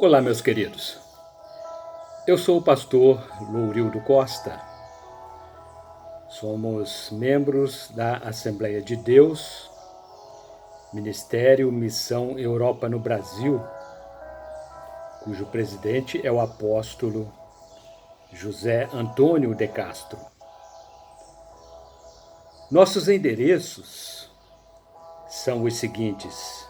Olá, meus queridos. Eu sou o pastor Lourildo Costa. Somos membros da Assembleia de Deus, Ministério Missão Europa no Brasil, cujo presidente é o apóstolo José Antônio de Castro. Nossos endereços são os seguintes: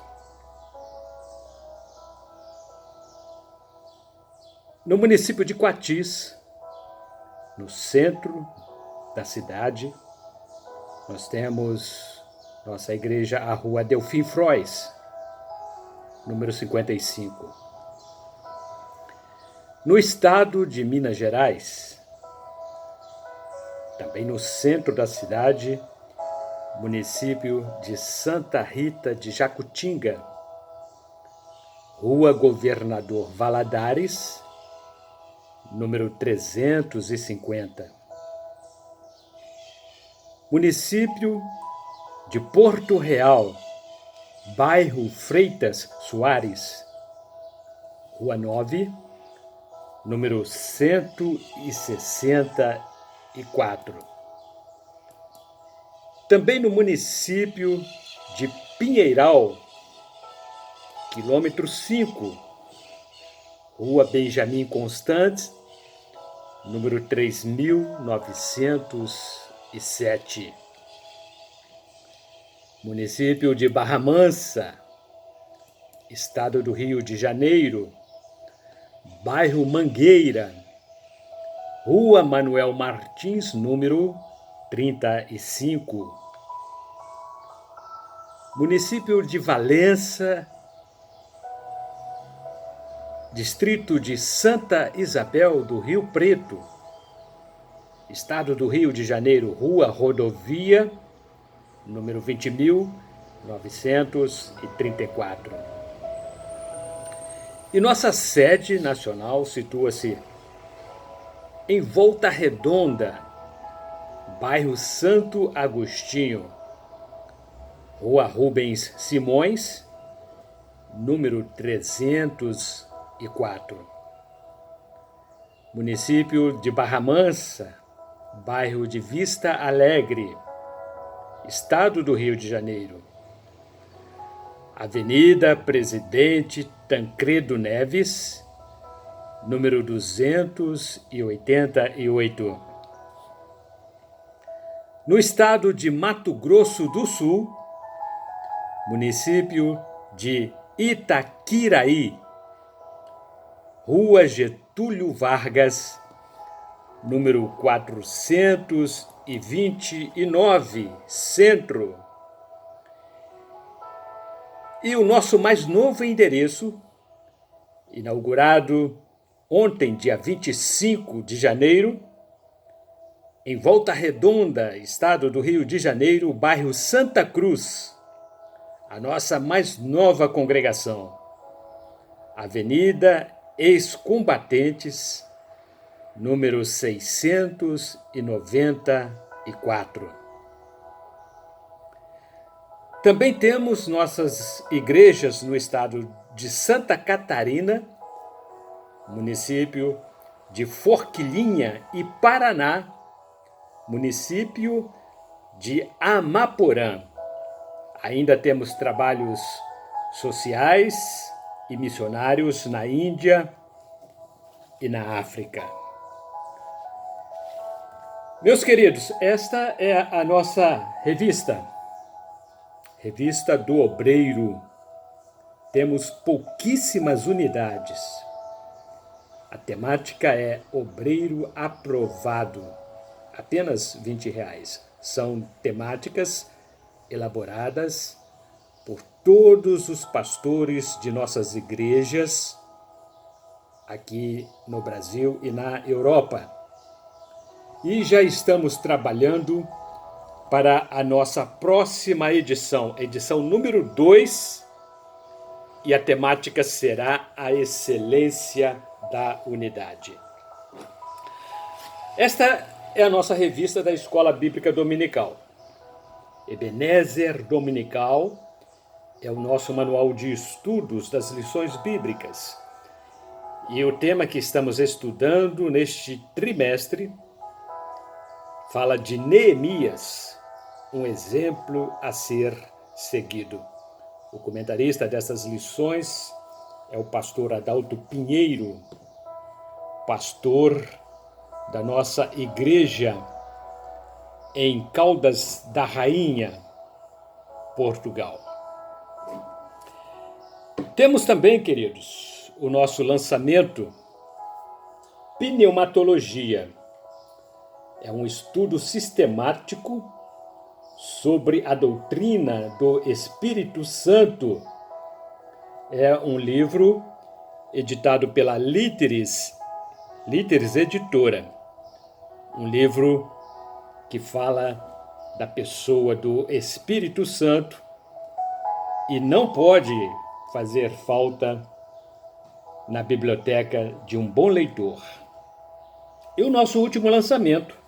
no município de Coatis, no centro da cidade, nós temos nossa igreja, a rua Delfim Frois, número 55. No estado de Minas Gerais, também no centro da cidade, município de Santa Rita de Jacutinga, rua Governador Valadares, número 350. Município de Porto Real, bairro Freitas Soares, rua 9, número 164. Também no município de Pinheiral, quilômetro 5, rua Benjamin Constant, número 3907. Município de Barra Mansa, estado do Rio de Janeiro, bairro Mangueira, rua Manuel Martins, número 35. Município de Valença, distrito de Santa Isabel do Rio Preto, estado do Rio de Janeiro, rua Rodovia, número 20.934. E nossa sede nacional situa-se em Volta Redonda, bairro Santo Agostinho, rua Rubens Simões, número 304. Município de Barra Mansa, bairro de Vista Alegre, estado do Rio de Janeiro. Avenida Presidente Tancredo Neves, número 288. No estado de Mato Grosso do Sul, município de Itaquiraí, rua Getúlio Vargas, número 429, Centro. E o nosso mais novo endereço, inaugurado ontem, dia 25 de janeiro, em Volta Redonda, estado do Rio de Janeiro, bairro Santa Cruz, a nossa mais nova congregação, Avenida Ex-Combatentes, número 694. Também temos nossas igrejas no estado de Santa Catarina, município de Forquilinha, e Paraná, município de Amaporã. Ainda temos trabalhos sociais e missionários na Índia e na África. Meus queridos, esta é a nossa revista do Obreiro. Temos pouquíssimas unidades. A temática é Obreiro Aprovado, apenas R$20. São temáticas elaboradas por todos os pastores de nossas igrejas aqui no Brasil e na Europa. E já estamos trabalhando para a nossa próxima edição, edição número 2, e a temática será a excelência da unidade. Esta é a nossa revista da Escola Bíblica Dominical. Ebenezer Dominical é o nosso manual de estudos das lições bíblicas. E o tema que estamos estudando neste trimestre fala de Neemias, um exemplo a ser seguido. O comentarista dessas lições é o pastor Adalto Pinheiro, pastor da nossa igreja em Caldas da Rainha, Portugal. Temos também, queridos, o nosso lançamento Pneumatologia. É um estudo sistemático sobre a doutrina do Espírito Santo. É um livro editado pela Líteres Editora. Um livro que fala da pessoa do Espírito Santo e não pode fazer falta na biblioteca de um bom leitor. E o nosso último lançamento,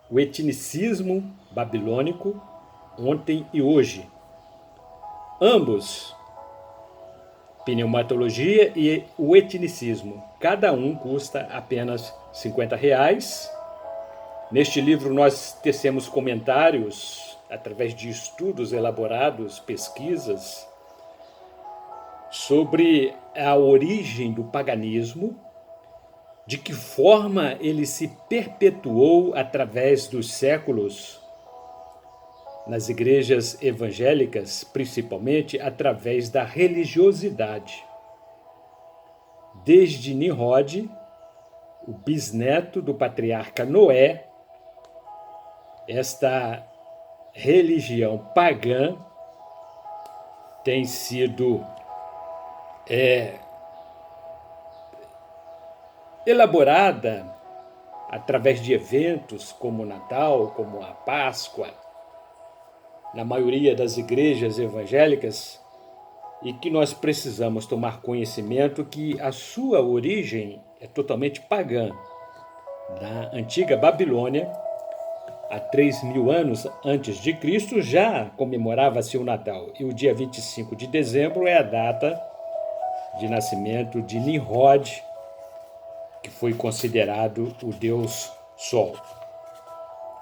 o etnicismo babilônico, ontem e hoje. Ambos, pneumatologia e o etnicismo, cada um custa apenas R$50. Neste livro nós tecemos comentários através de estudos elaborados, pesquisas, sobre a origem do paganismo, de que forma ele se perpetuou através dos séculos nas igrejas evangélicas, principalmente através da religiosidade. Desde Nimrod, o bisneto do patriarca Noé, esta religião pagã tem sido elaborada através de eventos como o Natal, como a Páscoa, na maioria das igrejas evangélicas, e que nós precisamos tomar conhecimento que a sua origem é totalmente pagã. Na antiga Babilônia, há 3.000 anos antes de Cristo, já comemorava-se o Natal, e o dia 25 de dezembro é a data de nascimento de Nimrod, que foi considerado o Deus Sol.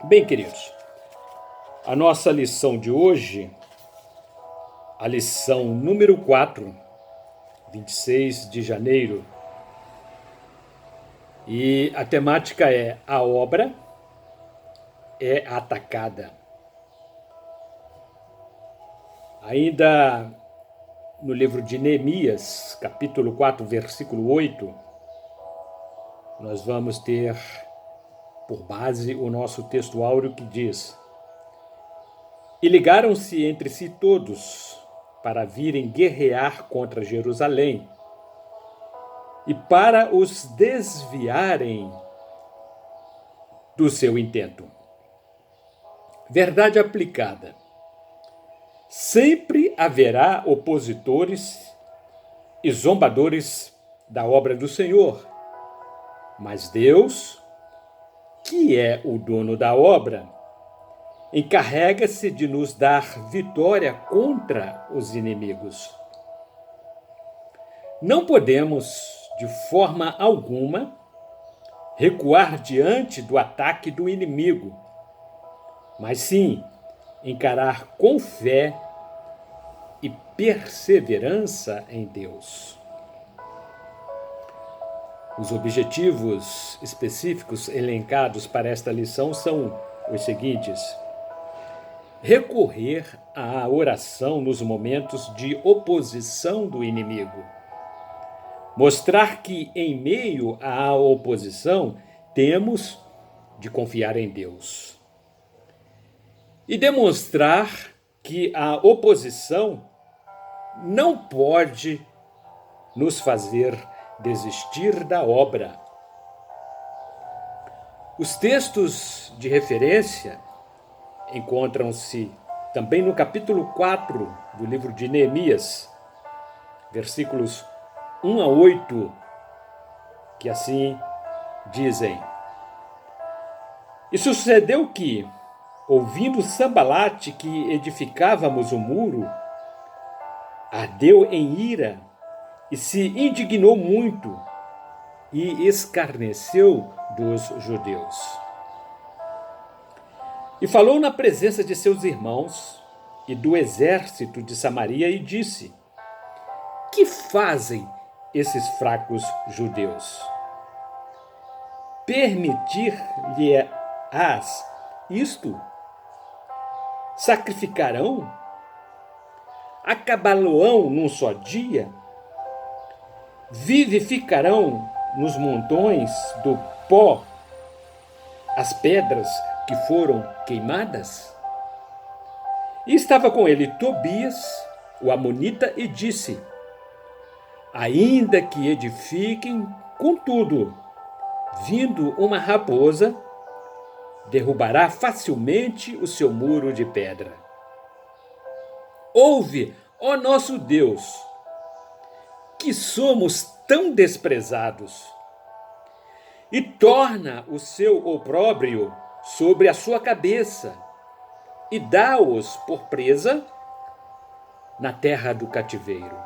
Bem, queridos, a nossa lição de hoje, a lição número 4, 26 de janeiro, e a temática é: a obra é atacada. Ainda no livro de Neemias, capítulo 4, versículo 8, nós vamos ter por base o nosso texto áureo que diz: E ligaram-se entre si todos para virem guerrear contra Jerusalém e para os desviarem do seu intento. Verdade aplicada. Sempre haverá opositores e zombadores da obra do Senhor, mas Deus, que é o dono da obra, encarrega-se de nos dar vitória contra os inimigos. Não podemos, de forma alguma, recuar diante do ataque do inimigo, mas sim encarar com fé e perseverança em Deus. Os objetivos específicos elencados para esta lição são os seguintes: recorrer à oração nos momentos de oposição do inimigo, mostrar que, em meio à oposição, temos de confiar em Deus, e demonstrar que a oposição não pode nos fazer desistir da obra. Os textos de referência encontram-se também no capítulo 4 do livro de Neemias, versículos 1 a 8, que assim dizem: E sucedeu que, ouvindo Sambalate que edificávamos o muro, ardeu em ira e se indignou muito e escarneceu dos judeus. E falou na presença de seus irmãos e do exército de Samaria e disse: que fazem esses fracos judeus? Permitir-lhe-ás isto? Sacrificarão? Acabá-lo-ão num só dia? Vivificarão nos montões do pó as pedras que foram queimadas? E estava com ele Tobias, o amonita, e disse: ainda que edifiquem, contudo, vindo uma raposa, derrubará facilmente o seu muro de pedra. Ouve, ó nosso Deus, que somos tão desprezados, e torna o seu opróbrio sobre a sua cabeça, e dá-os por presa na terra do cativeiro.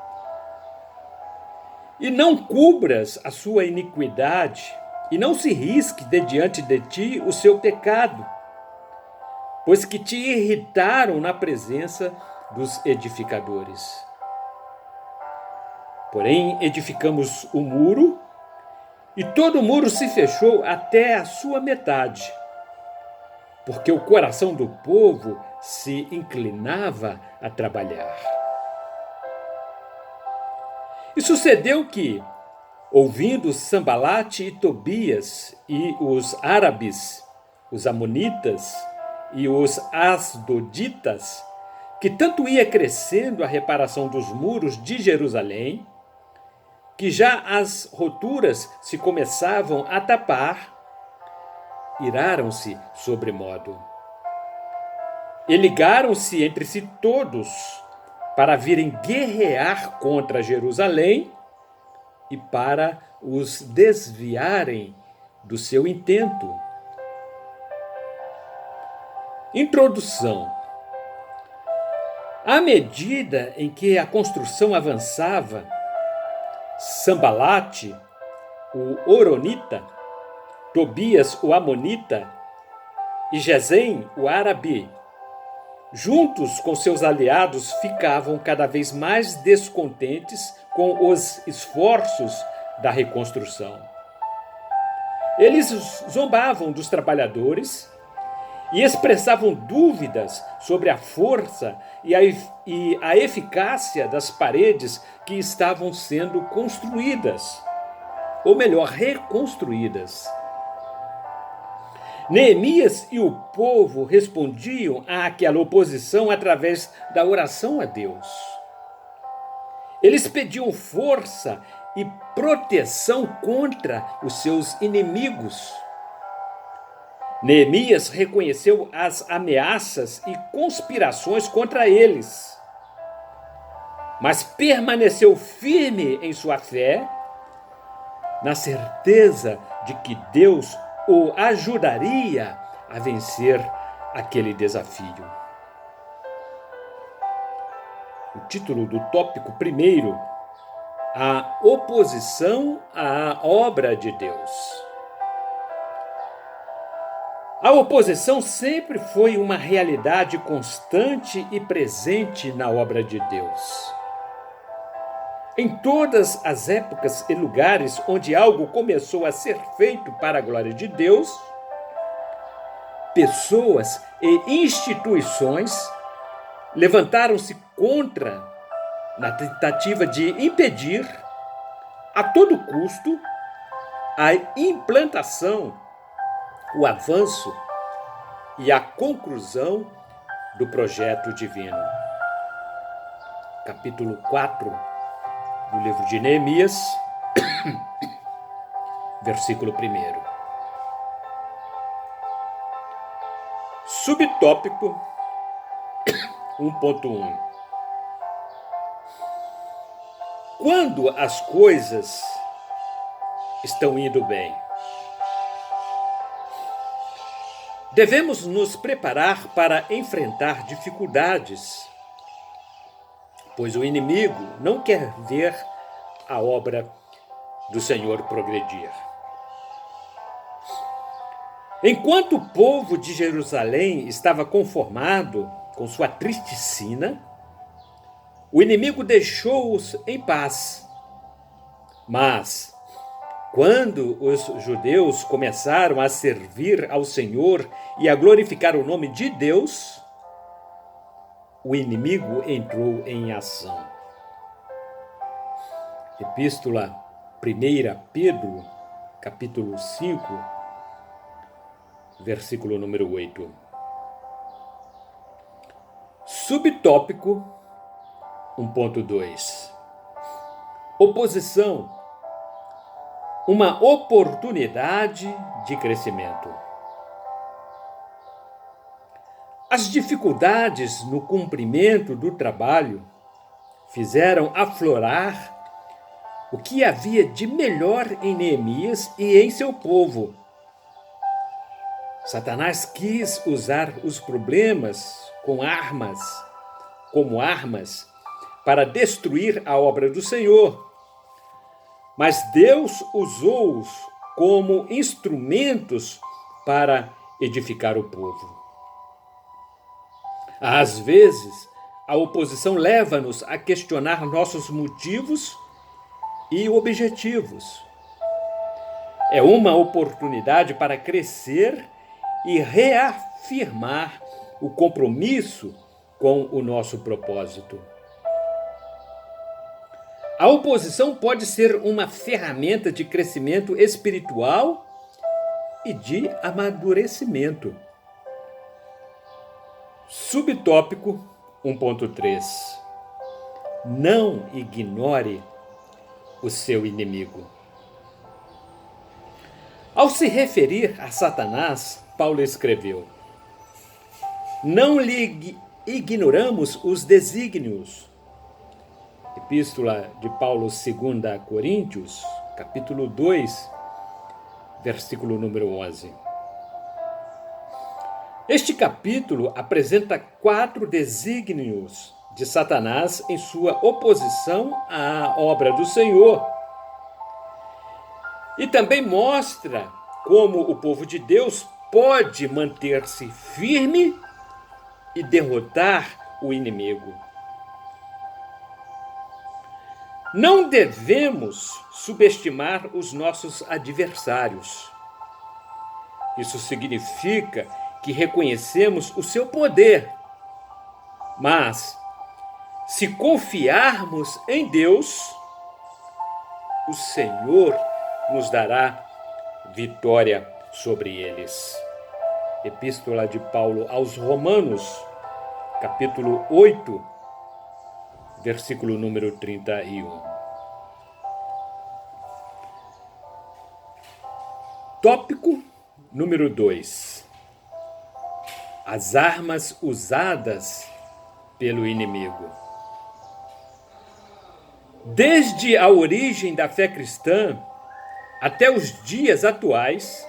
E não cubras a sua iniquidade, e não se risque de diante de ti o seu pecado, pois que te irritaram na presença dos edificadores. Porém, edificamos o muro, e todo o muro se fechou até a sua metade, porque o coração do povo se inclinava a trabalhar. E sucedeu que, ouvindo Sambalate e Tobias e os árabes, os amonitas e os asdoditas, que tanto ia crescendo a reparação dos muros de Jerusalém, que já as roturas se começavam a tapar, iraram-se sobremodo. E ligaram-se entre si todos para virem guerrear contra Jerusalém e para os desviarem do seu intento. Introdução. À medida em que a construção avançava, Sambalate, o Horonita, Tobias, o Amonita, e Gesem, o árabe, juntos com seus aliados, ficavam cada vez mais descontentes com os esforços da reconstrução. Eles zombavam dos trabalhadores e expressavam dúvidas sobre a força e a eficácia das paredes que estavam sendo construídas, ou melhor, reconstruídas. Neemias e o povo respondiam àquela oposição através da oração a Deus. Eles pediam força e proteção contra os seus inimigos. Neemias reconheceu as ameaças e conspirações contra eles, mas permaneceu firme em sua fé, na certeza de que Deus o ajudaria a vencer aquele desafio. O título do tópico primeiro: a oposição à obra de Deus. A oposição sempre foi uma realidade constante e presente na obra de Deus. Em todas as épocas e lugares onde algo começou a ser feito para a glória de Deus, pessoas e instituições levantaram-se contra, na tentativa de impedir, a todo custo, a implantação, o avanço e a conclusão do projeto divino. Capítulo 4 do livro de Neemias, versículo 1. Subtópico 1.1. Quando as coisas estão indo bem, devemos nos preparar para enfrentar dificuldades, pois o inimigo não quer ver a obra do Senhor progredir. Enquanto o povo de Jerusalém estava conformado com sua triste sina, o inimigo deixou-os em paz. Mas, quando os judeus começaram a servir ao Senhor e a glorificar o nome de Deus, o inimigo entrou em ação. Epístola 1 Pedro, capítulo 5, versículo número 8. Subtópico 1.2. Oposição. Uma oportunidade de crescimento. As dificuldades no cumprimento do trabalho fizeram aflorar o que havia de melhor em Neemias e em seu povo. Satanás quis usar os problemas como armas para destruir a obra do Senhor, mas Deus usou-os como instrumentos para edificar o povo. Às vezes, a oposição leva-nos a questionar nossos motivos e objetivos. É uma oportunidade para crescer e reafirmar o compromisso com o nosso propósito. A oposição pode ser uma ferramenta de crescimento espiritual e de amadurecimento. Subtópico 1.3. Não ignore o seu inimigo. Ao se referir a Satanás, Paulo escreveu: não lhe ignoramos os desígnios. Epístola de Paulo 2 Coríntios, capítulo 2, versículo número 11. Este capítulo apresenta 4 desígnios de Satanás em sua oposição à obra do Senhor. E também mostra como o povo de Deus pode manter-se firme e derrotar o inimigo. Não devemos subestimar os nossos adversários. Isso significa que reconhecemos o seu poder, mas se confiarmos em Deus, o Senhor nos dará vitória sobre eles. Epístola de Paulo aos Romanos, capítulo 8, versículo número 31. Tópico número 2. As armas usadas pelo inimigo. Desde a origem da fé cristã até os dias atuais,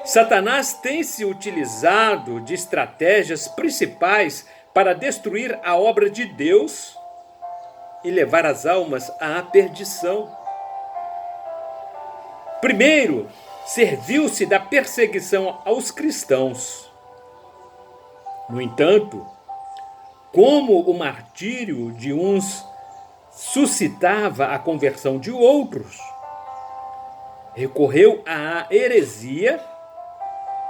Satanás tem se utilizado de estratégias principais para destruir a obra de Deus e levar as almas à perdição. Primeiro, serviu-se da perseguição aos cristãos. No entanto, como o martírio de uns suscitava a conversão de outros, recorreu à heresia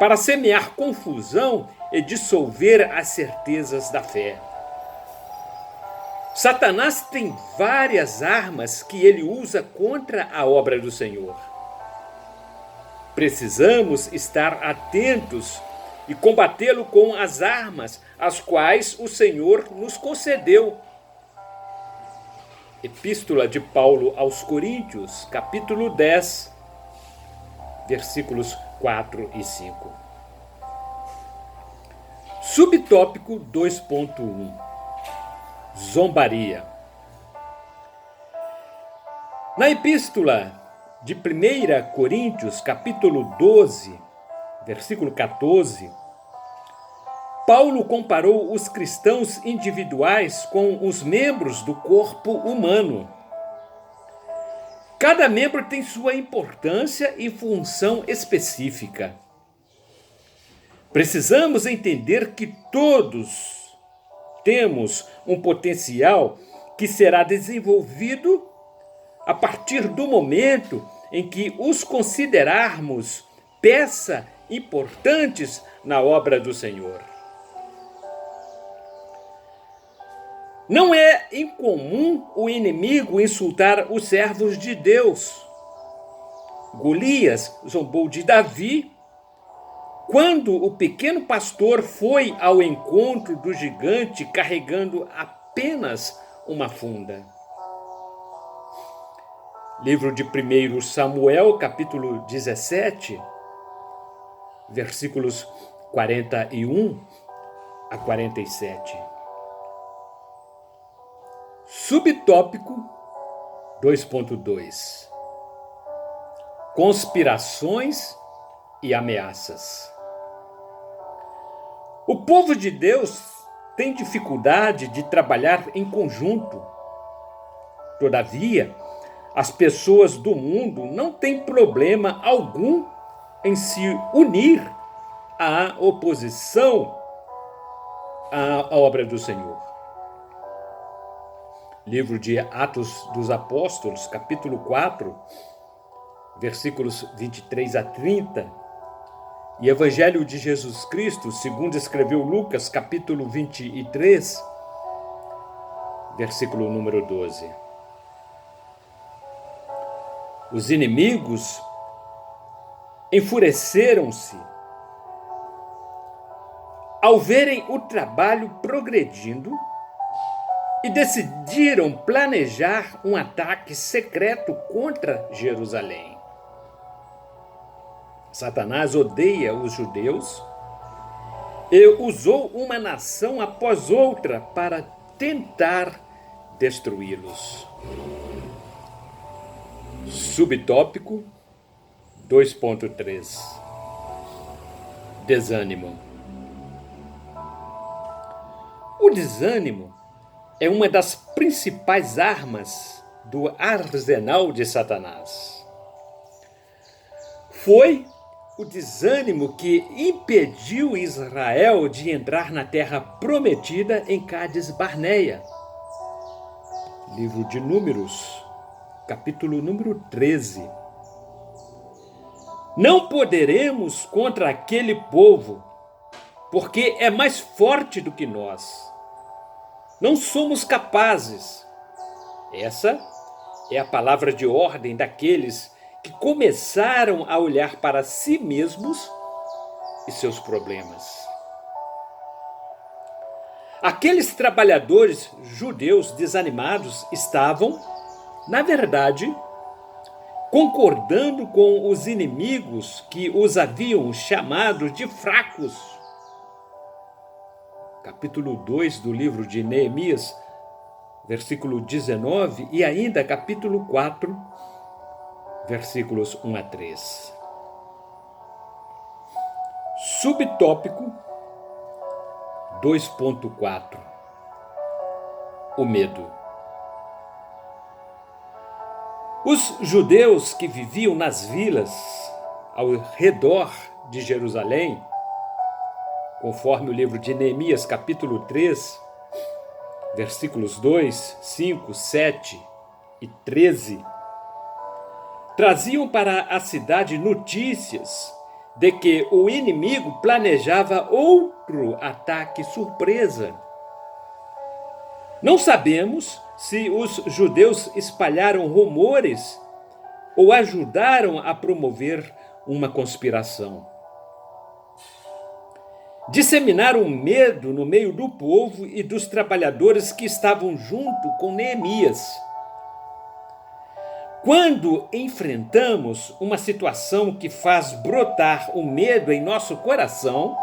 para semear confusão e dissolver as certezas da fé. Satanás tem várias armas que ele usa contra a obra do Senhor. Precisamos estar atentos e combatê-lo com as armas as quais o Senhor nos concedeu. Epístola de Paulo aos Coríntios, capítulo 10, versículos 4 e 5. Subtópico 2.1. Zombaria. Na epístola de 1 Coríntios, capítulo 12, versículo 14, Paulo comparou os cristãos individuais com os membros do corpo humano. Cada membro tem sua importância e função específica. Precisamos entender que todos temos um potencial que será desenvolvido a partir do momento em que os considerarmos peças importantes na obra do Senhor. Não é incomum o inimigo insultar os servos de Deus. Golias zombou de Davi quando o pequeno pastor foi ao encontro do gigante carregando apenas uma funda. Livro de 1 Samuel, capítulo 17, versículos 41 a 47. Subtópico 2.2 Conspirações e ameaças. O povo de Deus tem dificuldade de trabalhar em conjunto. Todavia, as pessoas do mundo não têm problema algum em se unir à oposição à obra do Senhor. Livro de Atos dos Apóstolos, capítulo 4, versículos 23 a 30. E Evangelho de Jesus Cristo, segundo escreveu Lucas, capítulo 23, versículo número 12. Os inimigos enfureceram-se ao verem o trabalho progredindo e decidiram planejar um ataque secreto contra Jerusalém. Satanás odeia os judeus e usou uma nação após outra para tentar destruí-los. Subtópico 2.3 Desânimo. O desânimo é uma das principais armas do arsenal de Satanás. Foi o desânimo que impediu Israel de entrar na terra prometida em Cádiz Barneia. Livro de Números, capítulo número 13. Não poderemos contra aquele povo, porque é mais forte do que nós. Não somos capazes. Essa é a palavra de ordem daqueles que começaram a olhar para si mesmos e seus problemas. Aqueles trabalhadores judeus desanimados estavam, na verdade, concordando com os inimigos que os haviam chamado de fracos. Capítulo 2 do livro de Neemias, versículo 19, e ainda capítulo 4, versículos 1 a 3. Subtópico 2.4 O medo. Os judeus que viviam nas vilas ao redor de Jerusalém, conforme o livro de Neemias, capítulo 3, versículos 2, 5, 7 e 13, traziam para a cidade notícias de que o inimigo planejava outro ataque surpresa. Não sabemos se os judeus espalharam rumores ou ajudaram a promover uma conspiração. Disseminaram medo no meio do povo e dos trabalhadores que estavam junto com Neemias. Quando enfrentamos uma situação que faz brotar o medo em nosso coração,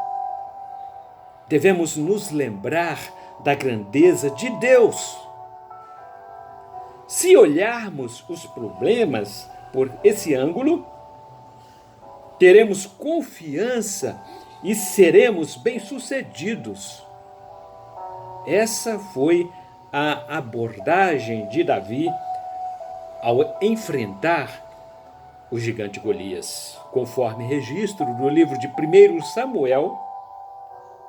devemos nos lembrar da grandeza de Deus. Se olharmos os problemas por esse ângulo, teremos confiança e seremos bem-sucedidos. Essa foi a abordagem de Davi ao enfrentar o gigante Golias, conforme registro no livro de 1 Samuel,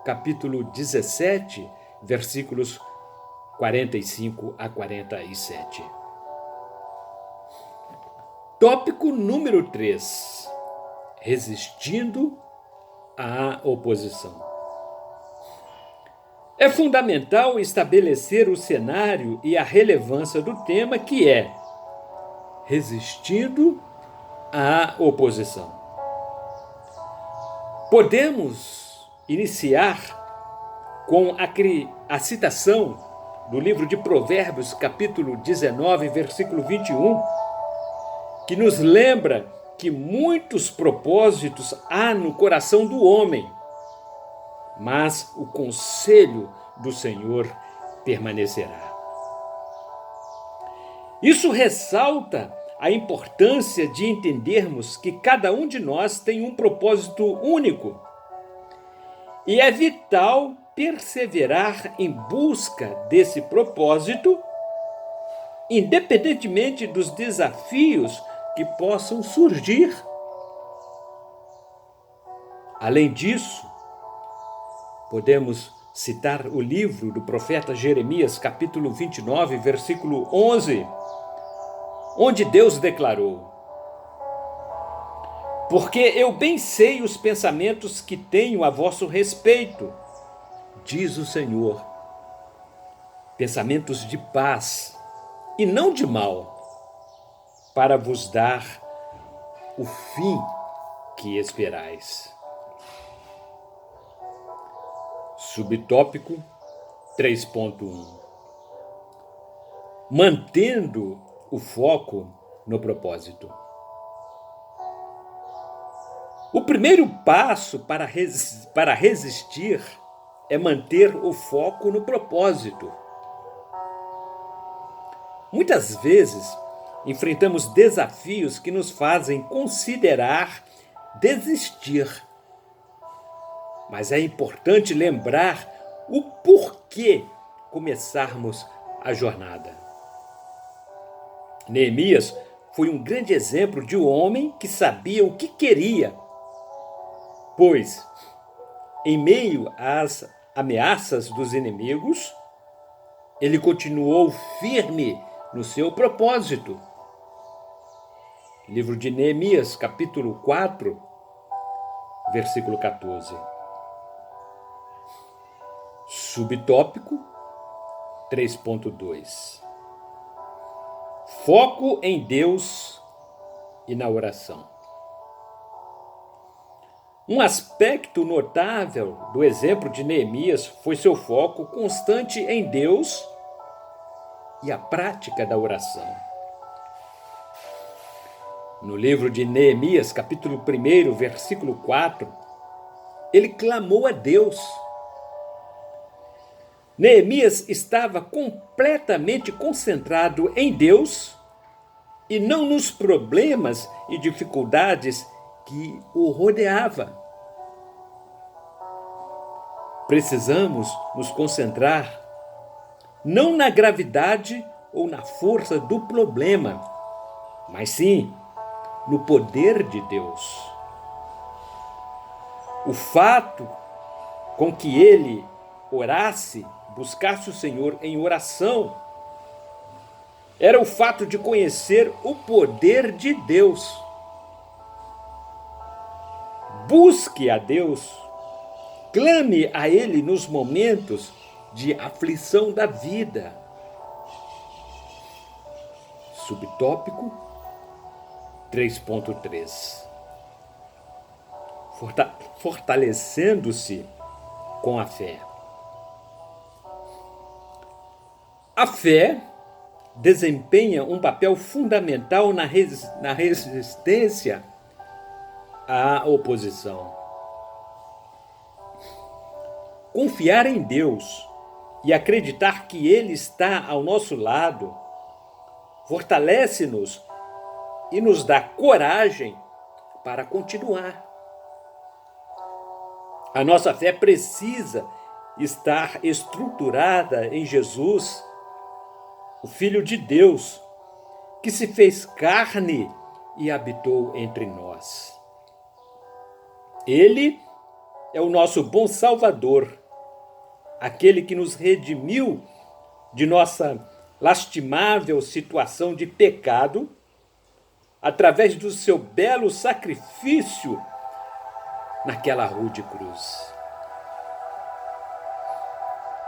capítulo 17, versículos 45 a 47. Tópico número 3. Resistindo à oposição. É fundamental estabelecer o cenário e a relevância do tema, que é resistindo à oposição. Podemos iniciar com a citação do livro de Provérbios, capítulo 19, versículo 21, que nos lembra que muitos propósitos há no coração do homem, mas o conselho do Senhor permanecerá. Isso ressalta a importância de entendermos que cada um de nós tem um propósito único e é vital perseverar em busca desse propósito, independentemente dos desafios que possam surgir. Além disso, podemos citar o livro do profeta Jeremias, capítulo 29, versículo 11, onde Deus declarou: porque eu bem sei os pensamentos que tenho a vosso respeito, diz o Senhor, pensamentos de paz e não de mal, para vos dar o fim que esperais. Subtópico 3.1. Mantendo o foco no propósito. O primeiro passo para resistir é manter o foco no propósito. Muitas vezes, enfrentamos desafios que nos fazem considerar desistir. Mas é importante lembrar o porquê começarmos a jornada. Neemias foi um grande exemplo de um homem que sabia o que queria, pois, em meio às ameaças dos inimigos, ele continuou firme no seu propósito. Livro de Neemias, capítulo 4, versículo 14. Subtópico 3.2. Foco em Deus e na oração. Um aspecto notável do exemplo de Neemias foi seu foco constante em Deus e a prática da oração. No livro de Neemias, capítulo 1, versículo 4, ele clamou a Deus. Neemias estava completamente concentrado em Deus e não nos problemas e dificuldades que o rodeava. Precisamos nos concentrar não na gravidade ou na força do problema, mas sim no poder de Deus. O fato com que ele orasse, buscasse o Senhor em oração, era o fato de conhecer o poder de Deus. Busque a Deus, clame a Ele nos momentos de aflição da vida. Subtópico 3.3. Fortalecendo-se com a fé. A fé desempenha um papel fundamental na resistência à oposição. Confiar em Deus e acreditar que Ele está ao nosso lado fortalece-nos e nos dá coragem para continuar. A nossa fé precisa estar estruturada em Jesus, o Filho de Deus, que se fez carne e habitou entre nós. Ele é o nosso bom Salvador, aquele que nos redimiu de nossa lastimável situação de pecado, através do seu belo sacrifício naquela rude cruz.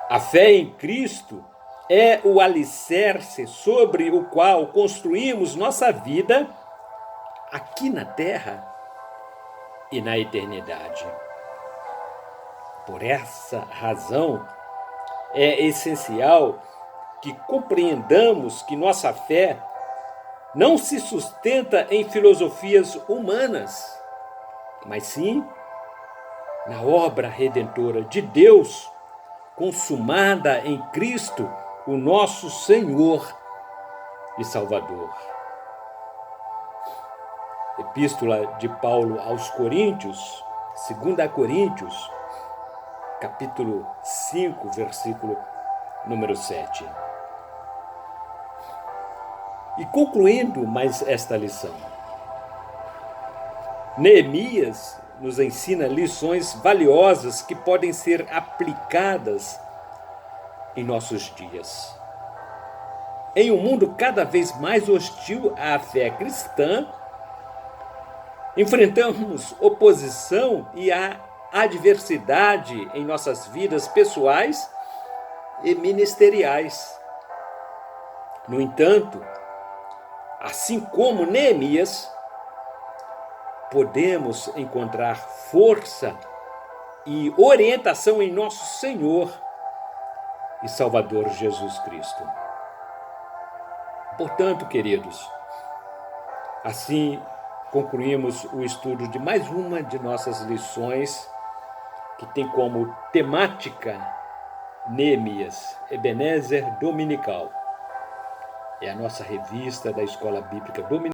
A fé em Cristo é o alicerce sobre o qual construímos nossa vida aqui na terra e na eternidade. Por essa razão, é essencial que compreendamos que nossa fé não se sustenta em filosofias humanas, mas sim na obra redentora de Deus, consumada em Cristo, o nosso Senhor e Salvador. Epístola de Paulo aos Coríntios, 2 Coríntios, capítulo 5, versículo número 7. E concluindo mais esta lição, Neemias nos ensina lições valiosas que podem ser aplicadas em nossos dias. Em um mundo cada vez mais hostil à fé cristã, enfrentamos oposição e a adversidade em nossas vidas pessoais e ministeriais. No entanto, assim como Neemias, podemos encontrar força e orientação em nosso Senhor e Salvador Jesus Cristo. Portanto, queridos, assim concluímos o estudo de mais uma de nossas lições, que tem como temática Neemias, Ebenezer Dominical. É a nossa revista da Escola Bíblica Dominical.